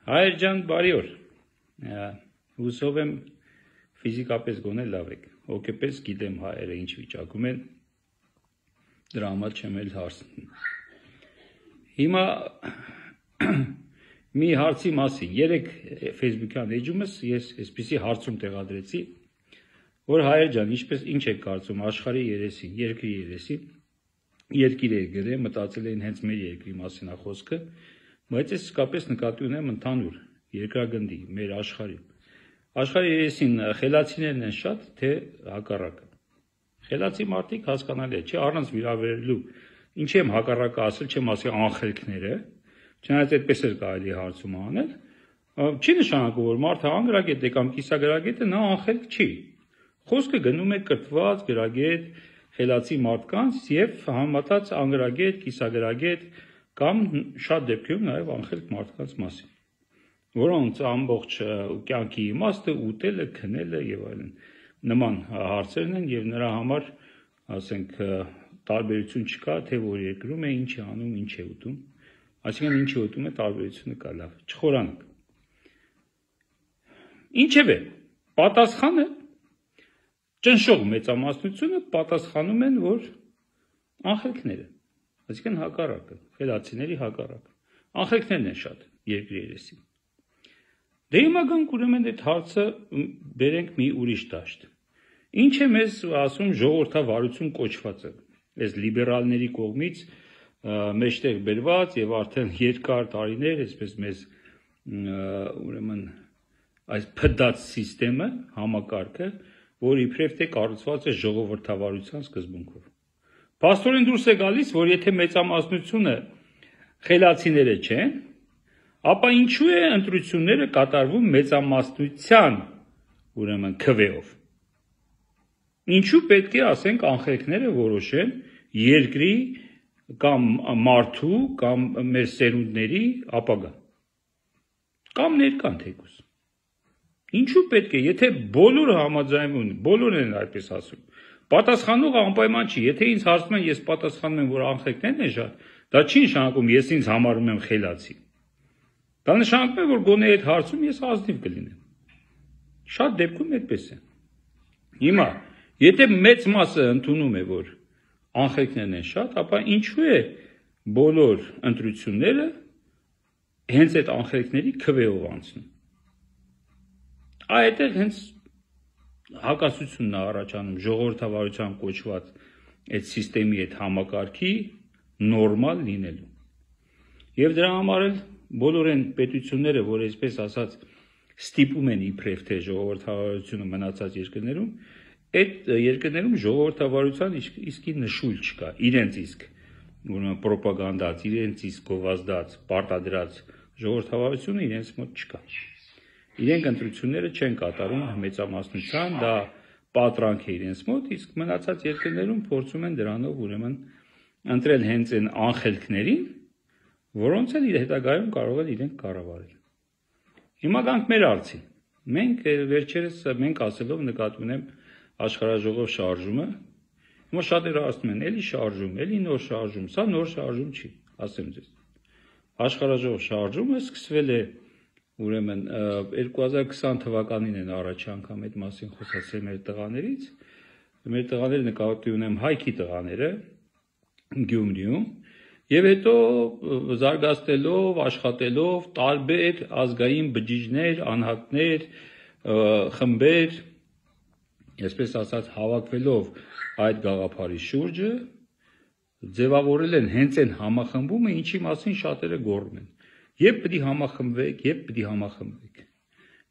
Հայր ջան, բարի օր։ Հուսով եմ ֆիզիկապես գոնե լավ եք։ Հոգեպես գիտեմ հայերը ինչ վիճակում են։ Դրա համար չեմ էլ հարցնում։ Հիմա մի հարցի մասին, երեք Facebook-յան էջումս ես այսպիսի հարցում տեղադրեցի, որ հայեր ջան, ինչ եք կարծում աշխարհի երեսին, երկրի երեսին, երկիր է գրել, մտածել էին հենց մեր երկրի մասին է խոսքը, բայց ես իսկապես նկատի ունեմ ընդհանուր երկրագնդի, մեր աշխարհի։ Աշխարհի երեսին խելացիներն են շատ, թե հակառակը։ Խելացի մարդիկ հասկանալի է, չէ, առանց վիրավորելու, ինչի եմ հակառակը ասել, չեմ ասի անխելքները, չնայած այդպես էլ կարելի հարցում անել, չի նշանակում, որ մարդը անգրագետ է կամ կիսագրագետ է, նա անխելք չի։ Խոսքը գնում է կրթված, գրագետ, խելացի մարդկանց եւ համատած անգրագետ, կիսագրագետ կամ շատ դեպքերում նաեւ անխելք մարդկանց մասին, որոնց ամբողջ կյանքի իմաստը ուտելը, քնելը եւ այլն նման հարցերն են եւ նրա համար, ասենք, տարբերություն չկա, թե որ երկրում է, ինչ է անում, ինչ է ուտում, այսինքն ինչ է ուտում է տարբերությունը կա լավ, չխորանք։ Ինչևէ, պատասխանը ճնշող մեծամասնությունը պատասխանում են, որ անխելքները, այսինքն հակառակը, խելացիների հակառակը, անխելքներն են շատ երկրի երեսին։ Դե հիմա գանք ուրեմն այդ հարցը բերենք մի ուրիշ դաշտ։ Ինչ է մեզ ասում ժողովրդավարություն կոչվածը, այս լիբերալների կողմից մեջտեղ բերված եւ արդեն երկար տարիներ, այսպես մեզ ուրեմն այս փդած համակարգը, համակարգը, որ իբրև թե կառուցված է ժողովրդավարության սկզբունքով։ Փաստորեն դուրս է գալիս, որ եթե մեծամասնությունը խելացիները չեն, ապա ինչու է ընտրությունները կատարվում մեծամասնության, ուրեմն քվեով։ Ինչու պետք է ասենք անխելքները որոշեն երկրի կամ մարդու կամ մեր սերունդների ապագան։ Կամ ներկան թեկուզ։ Ինչու պետք է, եթե բոլորը համաձայնվում են, բոլորն են այդպես ասում, պատասխանողը անպայման չի, եթե ինձ հարցնում են, ես պատասխանում եմ, որ անխելքներն են շատ, դա չի նշանակում, ես ինձ համարում եմ խելացի։ Դա նշանակում է, որ գոնե այդ հարցում ես ազնիվ կլինեմ։ Շատ դեպքում այդպես է։ Հիմա, եթե մեծ մասը ընդունում է, որ անխելքներն են շատ, ապա ինչու է բոլոր ընտրությունները հենց այդ անխելքների քվեով անցնում։ Այդտեղ հենց հակասությունն է առաջանում ժողովրդավարության կոչված այդ համակարգի, այդ համակարգի նորմալ լինելու։ Եվ դրա համար էլ բոլոր այն պետությունները, որ այսպես ասած ստիպում են իբրև թե ժողովրդավարությունը մնացած երկրներում, այդ երկրներում ժողովրդավարության իսկի նշույլ չկա, իրենց իսկ ուրեմն պրոպագանդած, իրենց իսկ գովազդած, պարտադրած ժողովրդավարությունը իրենց մոտ չկա։ Իրենք ընտրությունները չեն կատարում մեծամասնության, դա պատրանք է իրենց մոտ, իսկ մնացած երկրներում փորձում են դրանով ուրեմն ընտրել հենց այն անխելքներին, որոնց էլ իր հետագայում կարող են իրենք կառավարել։ Հիմա գանք մեր արծին։ Մենք վերջերս ասելով նկատի ունեմ աշխարհաժողով շարժումը, հիմա շատերը ասում են, էլի շարժում, էլի նոր շարժում, սա նոր շարժում չի, ասեմ ձեզ։ Աշխարհաժողով շարժումը սկսվել է ուրեմն 2020 թվականին են առաջ անգամ այդ մասին խոսացել մեր տղաներից, մեր տղաները նկատի ունեմ հայքի տղաները Գյումրիում, եւ հետո զարգացնելով, աշխատելով տարբեր ազգային բջիջներ, անհատներ, խմբեր, այսպես ասած հավաքվելով այդ գաղափարի շուրջը, ձևավորել են հենց այն համախմբումը, ինչի մասին շատերը գոռում են։ Եվ պետք է համախմբվեք, եւ պետք է համախմբվեք։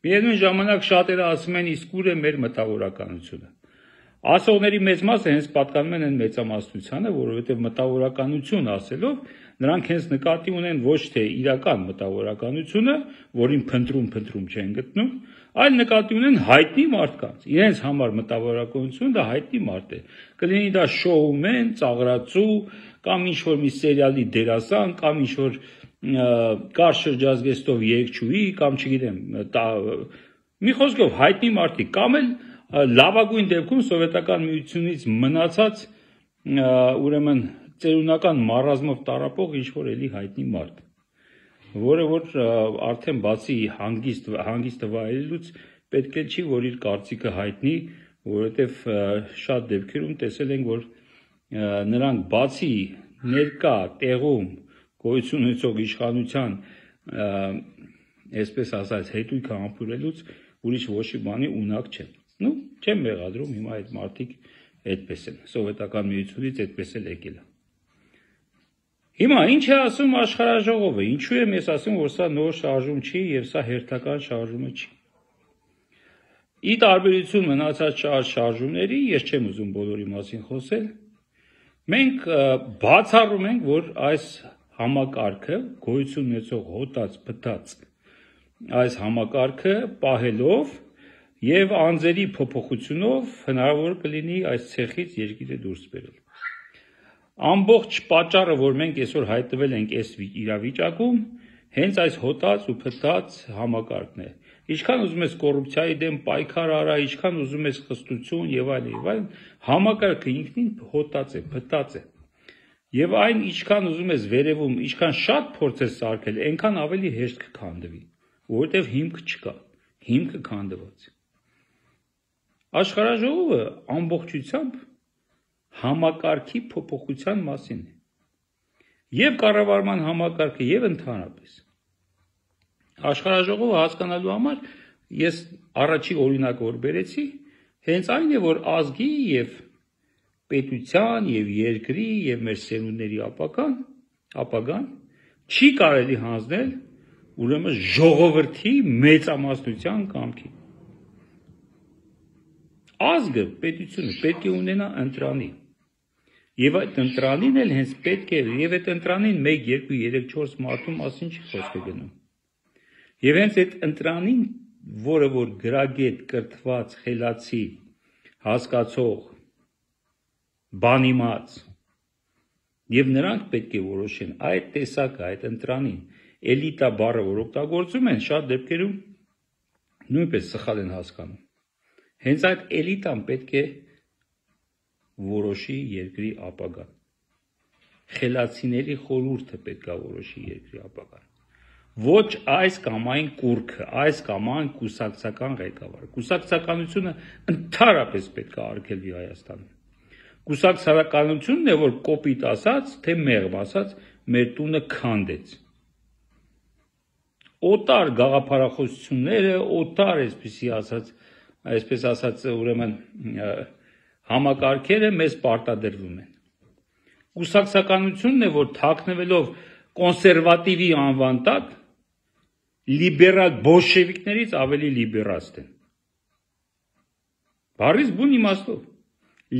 Միևնույն ժամանակ շատերը ասում են, իսկ ուր է մեր մտավորականությունը։ Ասողների մեծ մասը հենց պատկանում են մեծամասնությանը, որովհետև մտավորականություն ասելով նրանք հենց նկատի ունեն ոչ թե իրական մտավորականությունը, որին փնտրում չեն գտնում, այլ նկատի ունեն հայտնի մարդկանց։ Իրենց համար մտավորականությունը դա հայտնի մարդ է։ Կլինի դա շոումեն, ծաղրածու կամ ինչ-որ մի սերիալի դերասան կամ ինչ-որ կար շրջազգեստով երգչուհի կամ չգիտեմ, մի խոսքով հայտնի մարդիկ կամ էլ լավագույն դեպքում սովետական միությունից մնացած ուրեմն ծերունական մարազմով տարապող ինչ-որ էլի հայտնի մարդ։ որը որ արդեն բացի հանգիստը վայելելուց պետք է չի, որ իր կարծիքը հայտնի, որովհետև շատ դեպքերում տեսել ենք, որ նրանք բացի ներկա տեղում գոյություն ունեցող իշխանության այսպես ասած հետույքը համբուրելուց ուրիշ ոչի բանի ունակ չեն։ Չեմ մեղադրում, հիմա այդ մարդիկ այդպես են, սովետական միությունից այդպես էլ եկել է։ Հիմա ինչ է ասում աշխարհաժողովը, ինչու եմ ես ասում, որ սա նոր շարժում չի եւ սա հերթական շարժումը չի։ Ի տարբերություն մնացած շարժումների, ես չեմ ուզում բոլորի մասին խոսել, մենք բացառում ենք, որ այս համակարգը գոյություն ունեցող հոտած փտած այս համակարգը պահելով եւ անձերի փոփոխությունով հնարավոր կլինի այս ցեխից երկիրը դուրս բերել։ Ամբողջ պատճառը, որ մենք այսօր հայտնվել ենք այս իրավիճակում, հենց այս հոտած ու փտած համակարգն է։ Ինչքան ուզում ես կոռուպցիայի դեմ պայքար արա, ինչքան ուզում ես խստություն եւ այլն, համակարգը ինքնին հոտած է, փտած է։ Եվ այն ինչքան ուզում ես վերևում, ինչքան շատ փորձես սարքել, այնքան ավելի հեշտ կքանդվի, որովհետեւ հիմք չկա, հիմքը քանդված է։ Աշխարհաժողովը ամբողջությամբ համակարգի փոփոխության մասին է։ Եվ կառավարման համակարգը եւ ընդհանրապես։ Աշխարհաժողովը հասկանալու համար ես առաջի օրինակը որ բերեցի, հենց այն է, որ ազգի եւ պետության եւ երկրի եւ մեր սերունդների ապագան չի կարելի հանձնել ուրեմն ժողովրդի մեծամասնության կամքին։ Ազգը, պետությունը պետք է ունենա ընտրանի։ Եվ այդ ընտրանին էլ հենց պետք է, եւ այդ ընտրանին 1, 2, 3, 4 մարդու մասին չի խոսքը գնում։ Եվ հենց այդ ընտրանին, որը որ գրագետ, կրթված, խելացի, հասկացող, բանիմաց, եւ նրանք պետք է որոշեն այդ տեսակը, այդ ընտրանին, էլիտա բառը, որ օգտագործում են, շատ դեպքերում նույնպես սխալ են հասկանում։ Հենց այդ էլիտան պետք է որոշի երկրի ապագան։ Խելացիների խորհուրդը պետք է որոշի երկրի ապագան։ Ոչ այս կամ այն կուռքը, այս կամ այն կուսակցական ղեկավարը։ Կուսակցականությունը ընդհանրապես պետք է արգելվի Հայաստանում։ Կուսակցականությունն է, որ կոպիտ ասած, թե մեղմ ասած, մեր տունը քանդեց։ Օտար գաղափարախոսությունները, օտար այսպես ասած, ուրեմն համակարգերը մեզ պարտադրվում են։ Կուսակցականությունն է, որ թաքնվելով կոնսերվատիվի անվան տակ, լիբերալ բոլշևիկներից ավելի լիբերաստ են։ Բառից բուն իմաստով։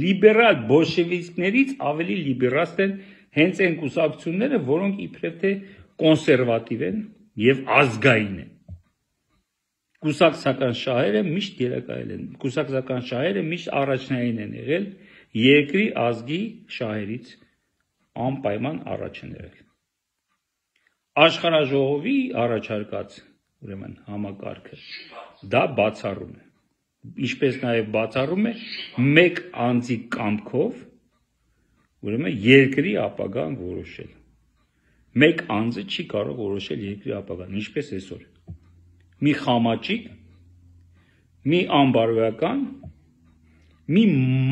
Լիբերալ բոլշևիկներից ավելի լիբերաստ են հենց այն կուսակցությունները, որոնք իբրև թե կոնսերվատիվ են եւ ազգային են։ Կուսակցական շահերը միշտ երակայել են, կուսակցական շահերը միշտ առաջնային են եղել, երկրի ազգի շահերից անպայման առաջ են եղել։ Աշխարհաժողովի առաջարկած ուրեմն համակարգը դա բացառում է, ինչպես նաև բացառում է մեկ անձի կամքով ուրեմն երկրի ապագան որոշել։ Մեկ անձը չի կարող որոշել երկրի ապագան, ինչպես այսօր։ Մի խամաճիկ, մի անբարոյական, մի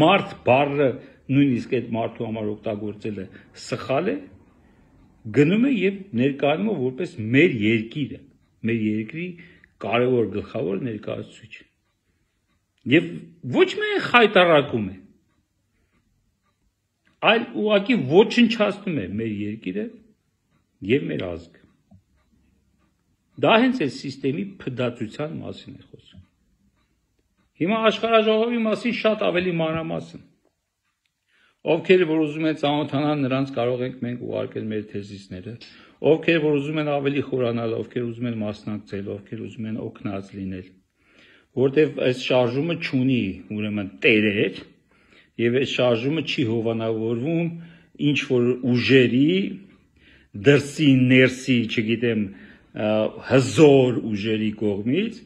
մարդ բառը նույնիսկ այդ մարդու համար օգտագործելը սխալ է, գնում է եւ ներկայանում է որպես մեր երկիրը, մեր երկրի կարևոր գլխավոր ներկայացուցիչ։ Եվ ոչ միայն խայտառակում է, այլ ուղղակի ոչնչացնում է մեր երկիրը եւ մեր ազգը։ Դա հենց այս սիստեմի փդացության մասին է խոսում։ Հիմա աշխարհաժողովի մասին շատ ավելի մանրամասն։ Ովքեր որ ուզում են ծանոթանալ, նրանց կարող ենք մենք ուղարկել մեր թեզիսները, ովքեր որ ուզում են ավելի խորանալ, ովքեր ուզում են մասնակցել, ովքեր ուզում են օգնած լինել, որտեվ այս շարժումը չունի ուրեմն տերեր, եւ այս շարժումը չի հովանավորվում ինչ որ ուժերի դրսի ներսի, չգիտեմ, հզոր ուժերի կողմից,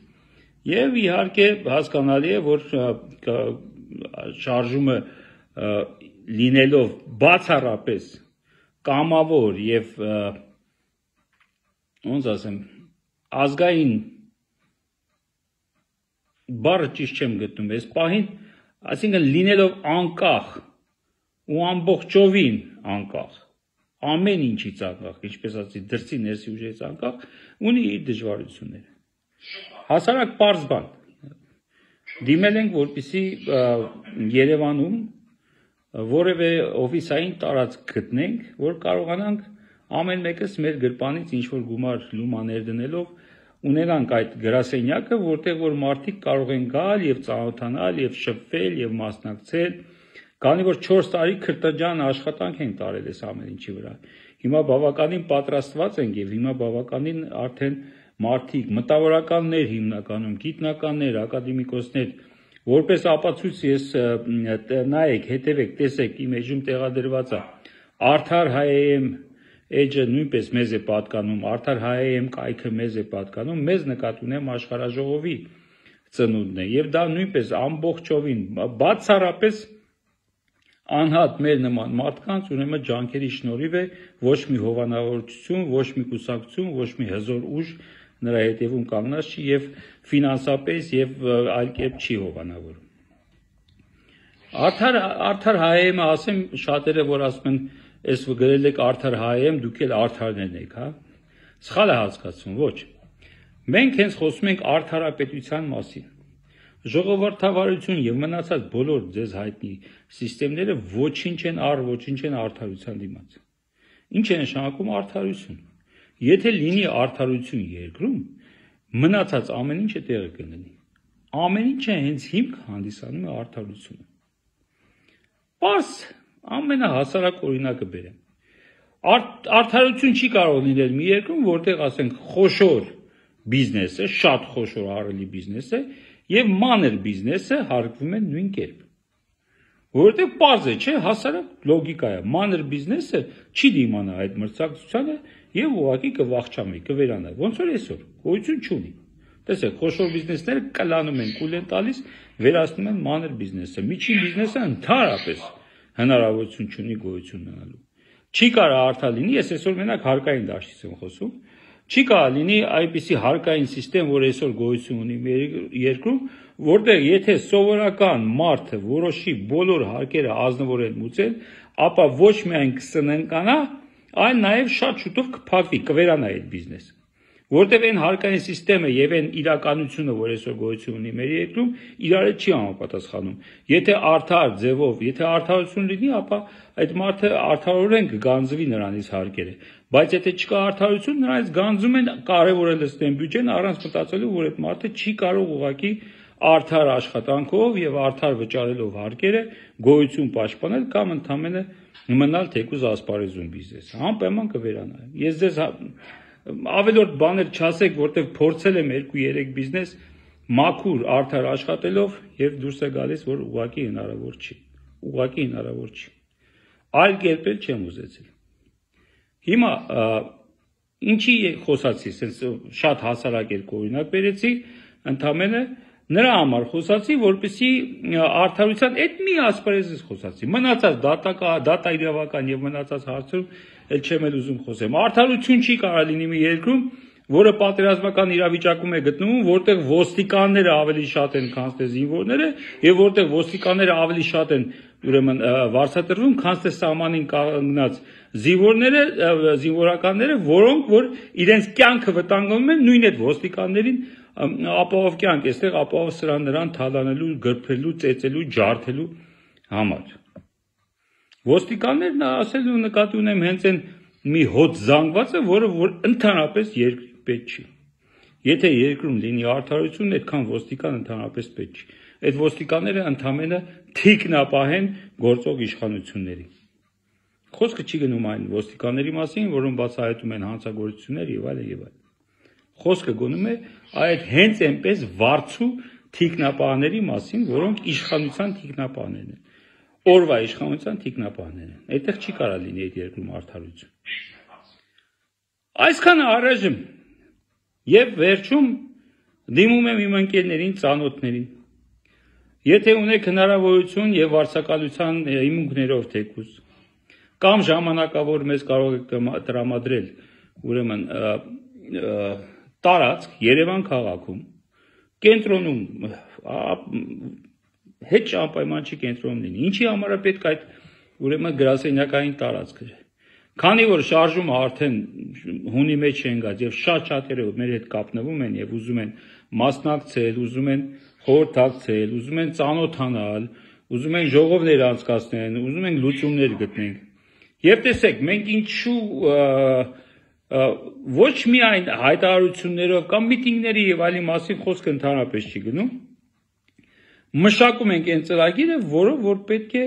եւ իհարկե հասկանալի է, որ շարժումը լինելով բացառապես կամավոր եւ ոնց ասեմ, ազգային բառը ճիշտ չեմ գտնում, այս պահին, այսինքն լինելով անկախ ու ամբողջովին անկախ, ամեն ինչից անկախ, ինչպես ասի, դրսի ներսի ուժից անկախ, ունի իր դժվարությունները։ Հասարակ պարզ բան։ Դիմել ենք, որպեսզի Երևանում որևէ օֆիսային տարածք գտնենք, որ կարողանանք ամեն մեկս մեր գրպանից ինչ-որ գումար լումա ներդնելով ունենանք այդ գրասենյակը, որտեղ որ մարդիկ կարող են գալ եւ ծանոթանալ եւ շփվել եւ մասնակցել, քանի որ 4 տարի քրտաջան աշխատանք են տարել այս ամեն ինչի վրա։ Հիմա բավականին պատրաստված ենք եւ հիմա բավականին արդեն մարդիկ, մտավորականներ հիմնականում, գիտնականներ, ակադեմիկոսներ, որպես ապացույց ես նայեք, հետևեք, տեսեք, իմ էջում տեղադրված է Արդար հայեմ էջը նույնպես մեզ է պատկանում, Արդար հայեմ կայքը մեզ է պատկանում, մեզ նկատի ունեմ աշխարհաժողովի ծնունդն է եւ դա նույնպես ամբողջովին բացառապես անհատ մեր նման մարդկանց ուրեմն ջանքերի շնորհիվ է, ոչ մի հովանավորություն, ոչ մի կուսակցություն, ոչ մի հզոր ուժ նրա հետևում կանգնած չի եւ ֆինանսապես եւ այլ կերպ չի հովանավորում։ Արդար հայեմը ասեմ շատերը որ ասում են այս գրել եք Արդար հայեմ, դուք էլ արդարներն եք, հա։ Սխալ է հասկացում, ոչ։ Մենք հենց խոսում ենք արդարապետության մասին։ Ժողովրդավարություն եւ մնացած բոլոր ձեզ հայտնի սիստեմները ոչինչ են արդարության դիմաց։ Ինչ է նշանակում արդարություն։ Եթե լինի արդարություն երկրում, մնացած ամեն ինչը տեղը կգտնի։ Ամեն ինչը հենց հիմք հանդիսանում է արդարությունը։ Պարզ ամենահասարակ օրինակը բերեմ։ Արդարություն չի կարող լինել մի երկրում, որտեղ ասենք խոշոր բիզնեսը, շատ խոշոր ահռելի բիզնեսը եւ մանր բիզնեսը հարգվում են նույն կերպ։ Որովհետեւ պարզ է, չէ, հասարակ լոգիկա է։ Մանր բիզնեսը չի դիմանա այդ մրցակցությանը եւ ուղղակի կվախճամի, կվերանա։ Ոնց որ այսօր գոյություն չունի։ Տեսեք, խոշոր բիզնեսները կլանում են, կուլ են տալիս, վերացնում են մանր բիզնեսը։ Միջին բիզնեսը ընդհանրապես հնարավորություն չունի գոյություն ունենալու։ Չի կարող արդար լինի, ես այսօր մենակ հարկային դաշտից եմ խոսում։ Չի կարող լինի այնպիսի հարկային համակարգ, որ այսօր գոյություն ունի մեր երկրում, որտեղ եթե սովորական մարդը որոշի բոլոր հարկերը ազնվորեն մուծել, ապա ոչ միայն կսննկանա, այլ նաև շատ շուտով կփակվի, կվերանա այդ բիզնեսը։ Որտեղ այն հարկային համակարգը եւ այն իրականությունը, որ այսօր գոյություն ունի մեր երկրում, իրար չի համապատասխանում։ Եթե արդար ձևով, եթե արդարություն լինի, ապա այդ մարդը արդարորեն կգանձվի նրանից հարկերը։ Բայց եթե չկա արդարություն, նրանից գանձում են կարևորել ստեն բյուջեն առանց մտածելու, որ այդ մարդը չի կարող ուղղակի արդար աշխատանքով եւ արդար վճարելով հարկերը գոյություն պաշտպանել կամ ընդամենը մնալ թեկուզ ասպարեզում բիզնեսը։ Անպայման կվերանա։ Ես ձեզ ավելորդ բաներ չասեք, որտեղ փորձել եմ 2-3 բիզնես մաքուր արդար աշխատելով եւ դուրս է գալիս, որ ուղղակի հնարավոր չի։ Այլ կերպ էլ չեմ ուզեցել։ Հիմա ինչի խոսացի, ասես շատ հասարակ օրինակ բերեցի, ընդամենը նրա համար խոսացի, որպեսզի արդարության այդ մի ասպարեզից խոսացի։ Մնացած դատա իրավական եւ մնացած հարցերում էլ չեմ ուզում խոսեմ։ Արդարություն չի կարող լինի մի երկրում, որը պատերազմական իրավիճակում է գտնվում, որտեղ ոստիկանները ավելի շատ են, քան թե զինվորները, եւ որտեղ ոստիկանները ավելի շատ են ուրեմն վարձատրվում, քան թե սահմանին կանգնած զինվորականները, որոնք որ իրենց կյանքը վտանգում են նույն այդ ոստիկաններին ապահով կյանք, այստեղ ապահով սրան նրան թալանելու, գրփելու, ծեծելու, ջարդելու համար։ Ոստիկաններն ասելու նկատի ունեմ հենց այն մի հոտ զանգվածը, որը որ ընդհանրապես երկրի պետք չի։ Եթե երկրում լինի արդարություն, այդքան ոստիկան ընդհանրապես պետք չի։ Այդ ոստիկանները ընդամենը թիկնապահեն գործող իշխանությունների։ Խոսքը չի գնում այն ոստիկանների մասին, որոնք բացահայտում են հանցագործություններ եւ այլն եւ այլն։ Խոսքը գնում է այդ հենց այնպես վարձու թիկնապահների մասին, որոնք իշխանության թիկնապահներն են։ Օրվա իշխանության թիկնապահներն են։ Այդտեղ չի կարող լինի այդ երկրում արդարություն։ Այսքանը առայժմ եւ վերջում դիմում եմ իմ ընկերներին, ծանոթներին։ Եթե ունեք հնարավորություն եւ վարձակալության հիմունքներով թեկուզ կամ ժամանակավոր մեզ կարող եք տրամադրել ուրեմն տարածք Երևան քաղաքում կենտրոնում հետ անպայման չի կենտրոնում լինի։ Ինչի համար է պետք այդ ուրեմն գրասենյակային տարածքը։ Քանի որ շարժումը արդեն հունի մեջ են գած եւ շատ-շատերը մեր հետ կապնվում են եւ ուզում են մասնակցել, ուզում են խորհրդակցել, ուզում են ծանոթանալ, ուզում են ժողովներ անցկացնել, ուզում են լուծումներ գտնենք։ Եվ տեսեք, մենք ինչու ոչ միայն հայտարարություններով կամ միտինգների եւ այլի մասին խոսքը ընդհանրապես չի գնում, մշակում ենք այն ծրագիրը, որով որ պետք է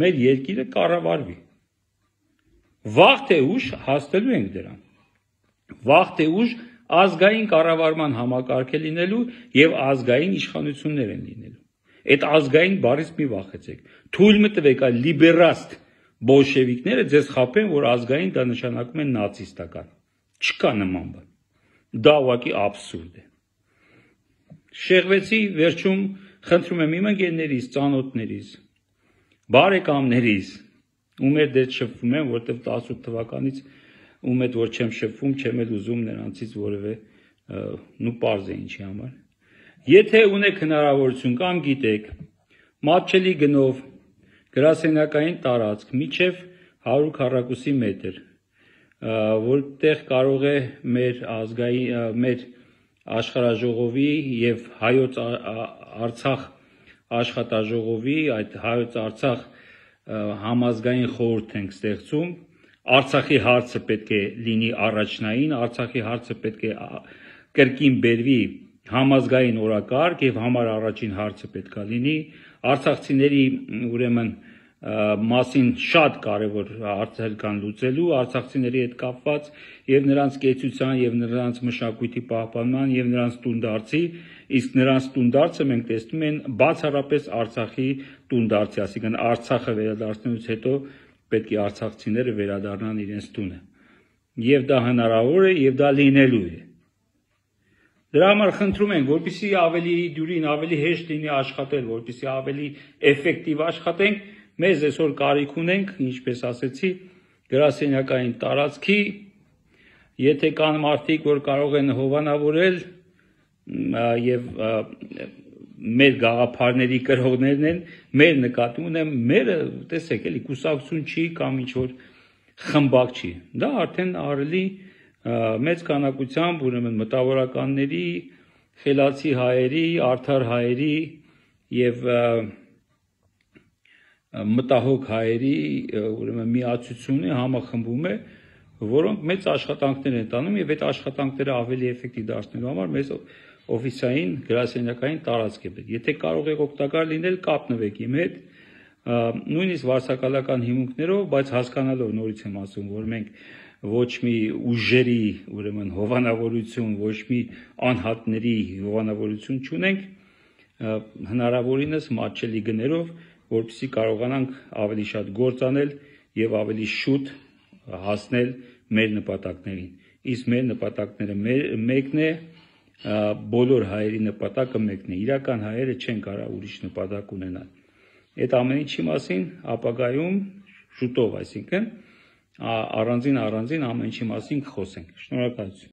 մեր երկիրը կառավարվի։ Վաղ թե ուշ հասնելու ենք դրան։ Վաղ թե ուշ ազգային կառավարման համակարգ է լինելու եւ ազգային իշխանություններ են լինելու։ Այդ ազգային բառից մի վախեցեք։ Թույլ մտվեք այլ լիբերաստ բոլշևիկները ձեզ խաբեն, որ ազգային դա նշանակում է նացիստական։ Չկա նման բան։ Դա ուղղակի աբսուրդ է։ Շեղվեցի վերջում խնդրում եմ իմ ընկերներից, ծանոթներից, բարեկամներից, ում հետ դեռ շփվում եմ, որտեղ 18 թվականից ում հետ որ չեմ շփվում, չեմ էլ ուզում նրանցից որևէ պարզ է ինչի համար։ Եթե ունեք հնարավորություն կամ գիտեք, մատչելի գնով գրասենյակային տարածք միջև 100 քառակուսի մետր, որտեղ կարող է մեր աշխարհաժողովի եւ հայոց Արցախ աշխատաժողովի, այդ հայոց Արցախ համազգային խորհուրդ ենք ստեղծում, Արցախի հարցը պետք է լինի առաջնային, Արցախի հարցը պետք է կրկին բերվի համազգային օրակարգ եւ համար առաջին հարցը պետք է լինի, արցախցիների ուրեմն մասին շատ կարևոր հարցեր կան լուծելու, արցախցիների հետ կապված եւ նրանց կեցության եւ նրանց մշակույթի պահպանման եւ նրանց տունդարձի, իսկ նրանց տունդարձը մենք տեսնում ենք բացառապես Արցախի տունդարձի, այսինքն Արցախը վերադարձնելուց հետո պետք է արցախցիները վերադառնան իրենց տունը։ Եվ դա հնարավոր է եւ դա լինելու է։ Դրա համար խնդրում ենք, որպեսզի ավելի դյուրին, ավելի հեշտ լինի աշխատել, որպեսզի ավելի էֆեկտիվ աշխատենք, մեզ այսօր կարիք ունենք, ինչպես ասեցի, գրասենյակային տարածքի, եթե կան մարդիկ, որ կարող են հովանավորել եւ մեր գաղափարների կրողներն են, մեր նկատի ունեմ, մերը, տեսեք, էլի կուսակցություն չի կամ ինչ որ խմբակ չի։ Դա արդեն ահռելի մեծ քանակությամբ ուրեմն մտավորականների, խելացի հայերի, արդար հայերի եւ մտահոգ հայերի ուրեմն միացություն է, համախմբում է, որոնք մեծ աշխատանքներ են տանում եւ այդ աշխատանքները ավելի էֆեկտիվ դարձնելու համար մեզ օֆիսային գրասենյակային տարածք է պետք։ Եթե կարող եք օգտակար լինել, կապնվեք իմ հետ, նույնիսկ վարսակալական հիմունքներով, բայց հասկանալով նորից եմ ասում, որ մենք ոչ մի ուժերի ուրեմն հովանավորություն, ոչ մի անհատների հովանավորություն չունենք, հնարավորինս մատչելի գներով, որպեսզի կարողանանք ավելի շատ գործ անել եւ ավելի շուտ հասնել մեր նպատակներին։ Իսկ մեր նպատակները մեկն է, բոլոր հայերի նպատակը մեկն է։ Իրական հայերը չեն կարող ուրիշ նպատակ ունենալ։ Այդ ամեն ինչի մասին ապագայում շուտով, այսինքն առանձին ամեն ինչի մասին կխոսենք։ Շնորհակալություն։